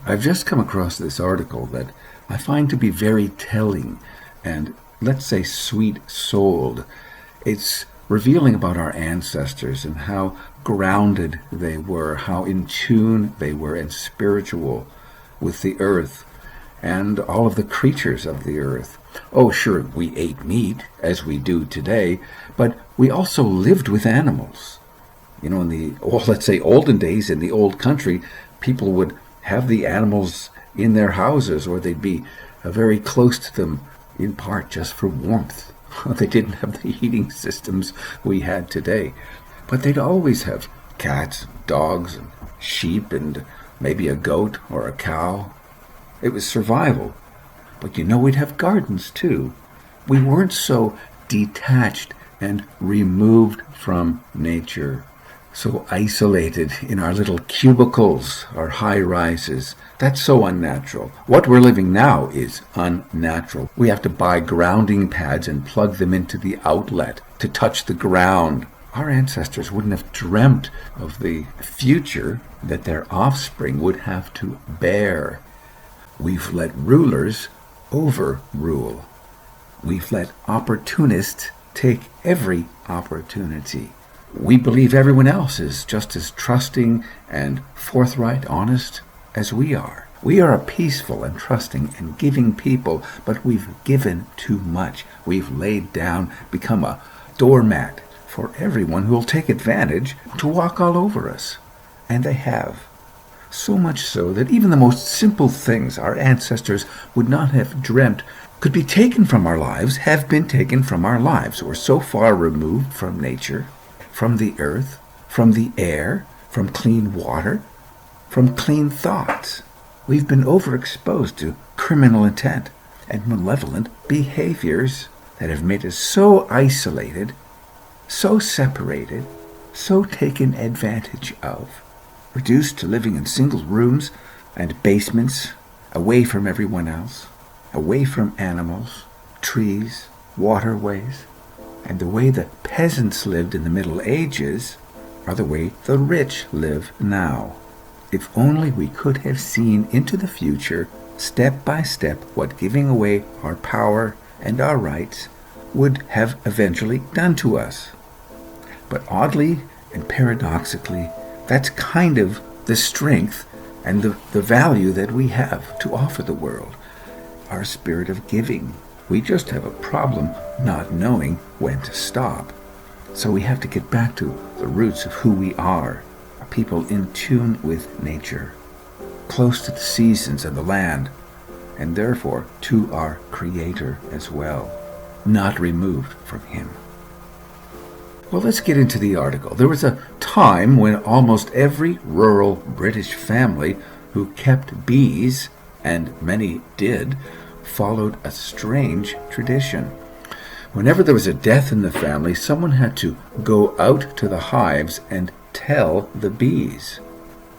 I've just come across this article that I find to be very telling and, let's say, sweet-souled. It's revealing about our ancestors and how grounded they were, how in tune they were and spiritual with the earth and all of the creatures of the earth. Oh, sure, we ate meat, as we do today, but we also lived with animals. You know, in the, let's say, olden days, in the old country, people would have the animals in their houses, or they'd be very close to them, in part just for warmth. They didn't have the heating systems we had today. But they'd always have cats, dogs, and sheep, and maybe a goat or a cow. It was survival. But you know, we'd have gardens too. We weren't so detached and removed from nature, so isolated in our little cubicles, our high-rises. That's so unnatural. What we're living now is unnatural. We have to buy grounding pads and plug them into the outlet to touch the ground. Our ancestors wouldn't have dreamt of the future that their offspring would have to bear. We've let rulers overrule. We've let opportunists take every opportunity. We believe everyone else is just as trusting and forthright, honest as we are. We are a peaceful and trusting and giving people, but we've given too much. We've laid down, become a doormat for everyone who will take advantage to walk all over us. And they have. So much so that even the most simple things our ancestors would not have dreamt could be taken from our lives have been taken from our lives. We're so far removed from nature, from the earth, from the air, from clean water, from clean thoughts. We've been overexposed to criminal intent and malevolent behaviors that have made us so isolated, so separated, so taken advantage of, reduced to living in single rooms and basements, away from everyone else, away from animals, trees, waterways, and the way the peasants lived in the Middle Ages are the way the rich live now. If only we could have seen into the future, step by step, what giving away our power and our rights would have eventually done to us. But oddly and paradoxically, that's kind of the strength and the value that we have to offer the world, our spirit of giving. We just have a problem not knowing when to stop. So we have to get back to the roots of who we are, a people in tune with nature, close to the seasons and the land, and therefore to our Creator as well, not removed from Him. Well, let's get into the article. There was a time when almost every rural British family who kept bees, and many did, followed a strange tradition. Whenever there was a death in the family, someone had to go out to the hives and tell the bees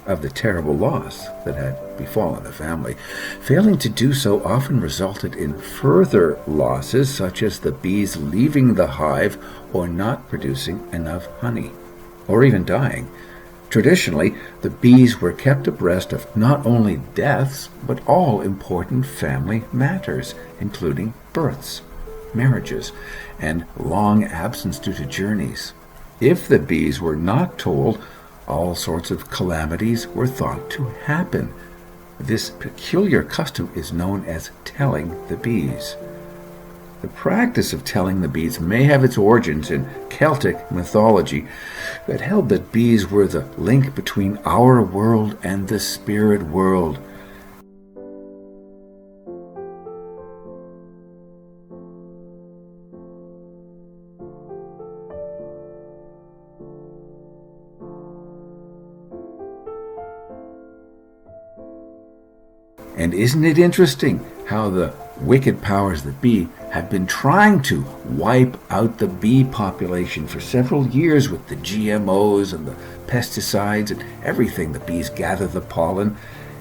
of the terrible loss that had befallen the family. Failing to do so often resulted in further losses, such as the bees leaving the hive or not producing enough honey, or even dying. Traditionally, the bees were kept abreast of not only deaths, but all important family matters, including births, marriages, and long absence due to journeys. If the bees were not told, all sorts of calamities were thought to happen. This peculiar custom is known as telling the bees. The practice of telling the bees may have its origins in Celtic mythology that held that bees were the link between our world and the spirit world. And isn't it interesting how the wicked powers that be have been trying to wipe out the bee population for several years with the GMOs and the pesticides and everything. The bees gather the pollen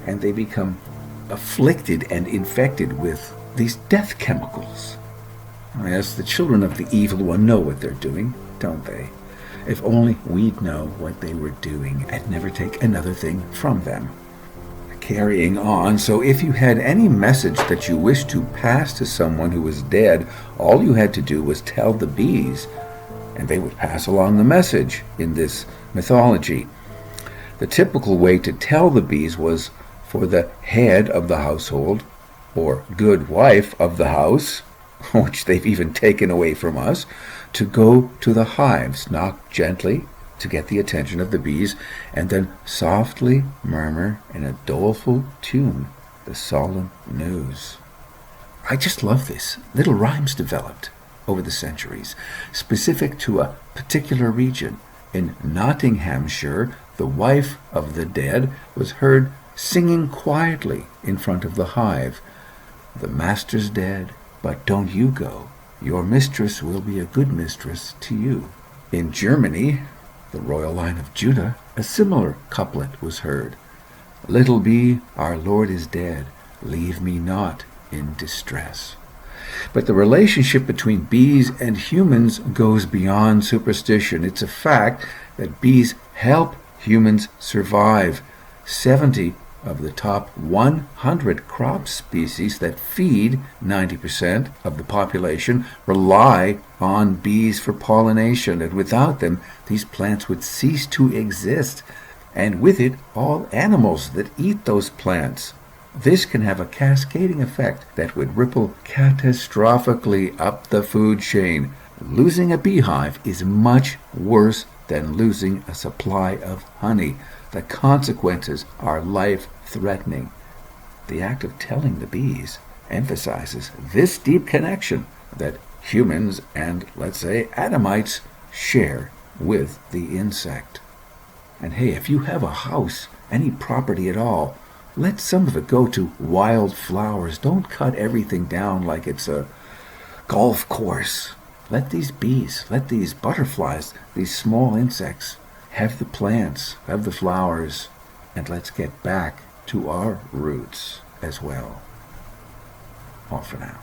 and they become afflicted and infected with these death chemicals. Yes, the children of the evil one know what they're doing, don't they? If only we'd know what they were doing and never take another thing from them. carrying on. So if you had any message that you wished to pass to someone who was dead, all you had to do was tell the bees, and they would pass along the message in this mythology. The typical way to tell the bees was for the head of the household, or good wife of the house, which they've even taken away from us, to go to the hives, knock gently to get the attention of the bees, and then softly murmur in a doleful tune the solemn news. I just love this. Little rhymes developed over the centuries, specific to a particular region. In Nottinghamshire, the wife of the dead was heard singing quietly in front of the hive. The master's dead, but don't you go. Your mistress will be a good mistress to you. In Germany, the royal line of Judah, a similar couplet was heard. Little bee, our Lord is dead. Leave me not in distress. But the relationship between bees and humans goes beyond superstition. It's a fact that bees help humans survive. 70 of the top 100 crop species that feed 90% of the population rely on bees for pollination, and without them, these plants would cease to exist, and with it, all animals that eat those plants. This can have a cascading effect that would ripple catastrophically up the food chain. Losing a beehive is much worse than losing a supply of honey. The consequences are life-threatening. The act of telling the bees emphasizes this deep connection that humans and, let's say, Adamites share with the insect. And hey, if you have a house, any property at all, let some of it go to wild flowers. Don't cut everything down like it's a golf course. Let these bees, let these butterflies, these small insects, have the plants, have the flowers, and let's get back to our roots as well. All for now.